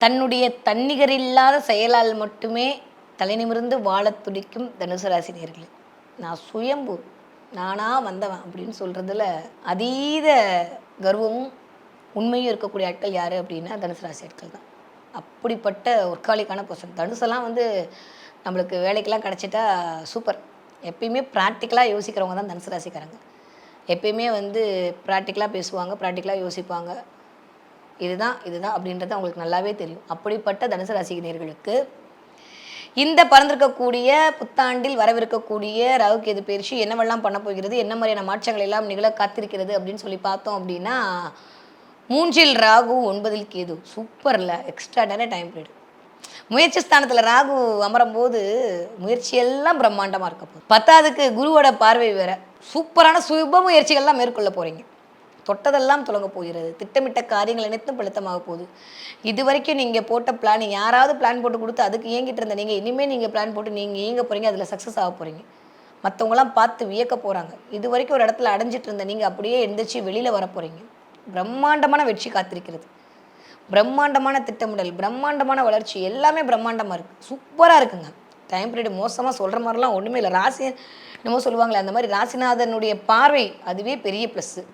தன்னுடைய தன்னிகரில்லாத செயலால் மட்டுமே தலைநிமிர்ந்து வாழத் துடிக்கும் தனுசு ராசி நேயர்களே. நான் சுயம்பு, நானா வந்தவன் அப்படின்னு சொல்றதுல அதீத கர்வமும் உண்மையும் இருக்கக்கூடிய ஆட்கள் யாரு அப்படின்னா தனுசு ராசி ஆட்கள் தான். அப்படிப்பட்ட ஒர்க்காலிக்கான பர்சன். தனுசெல்லாம் நம்மளுக்கு வேலைக்கெல்லாம் கிடச்சிட்டா சூப்பர். எப்பயுமே ப்ராக்டிக்கலாக யோசிக்கிறவங்க தான் தனுசு ராசிக்காரங்க. எப்பயுமே ப்ராக்டிக்கலாக பேசுவாங்க, ப்ராக்டிக்கலாக யோசிப்பாங்க. இதுதான் இதுதான் அப்படின்றது அவங்களுக்கு நல்லாவே தெரியும். அப்படிப்பட்ட தனுசு ராசி நேயர்களுக்கு இந்த பறந்திருக்கக்கூடிய புத்தாண்டில் வரவிருக்கக்கூடிய ராகு கேது பயிற்சி என்னவெல்லாம் பண்ண போகிறது, என்ன மாதிரியான மாற்றங்கள் எல்லாம் நிகழ காத்திருக்கிறது அப்படின்னு சொல்லி பார்த்தோம் அப்படின்னா, 3ல் ராகு 9ல் கேது. சூப்பர்ல, எக்ஸ்ட்ராடனரி டைம் பீரியட். முயற்சி ஸ்தானத்தில் ராகு அமரும்போது முயற்சியெல்லாம் பிரம்மாண்டமாக இருக்க போகுது. 10க்கு குருவோட பார்வை வேற. சூப்பரான சுப முயற்சிகள்லாம் மேற்கொள்ள போகிறீங்க. தொட்டதெல்லாம் தொடங்க போகிறது. திட்டமிட்ட காரியங்கள் அனைத்தும் பலித்தமாக போகுது. இது வரைக்கும் நீங்கள் போட்ட பிளான், யாராவது பிளான் போட்டு கொடுத்து அதுக்கு இயங்கிட்டு இருந்த நீங்கள் இனிமேல் நீங்கள் பிளான் போட்டு நீங்கள் இயங்க போகிறீங்க, அதில் சக்ஸஸ் ஆக போகிறீங்க. மற்றவங்களாம் பார்த்து வியக்க போகிறாங்க. இது வரைக்கும் ஒரு இடத்துல அடைஞ்சிட்டு இருந்த நீங்கள் அப்படியே எந்திரிச்சு வெளியில் வர போகிறீங்க. பிரம்மாண்டமான வெற்றி காத்திருக்கிறது. பிரம்மாண்டமான திட்டமிடல், பிரம்மாண்டமான வளர்ச்சி, எல்லாமே பிரம்மாண்டமாக இருக்குது. சூப்பராக இருக்குங்க. டைம் பீரியட் மோசமாக சொல்கிற மாதிரிலாம் ஒன்றுமே இல்லை. ராசி என்னமோ சொல்லுவாங்களே, அந்த மாதிரி ராசிநாதனுடைய பார்வை அதுவே பெரிய ப்ளஸ்ஸு.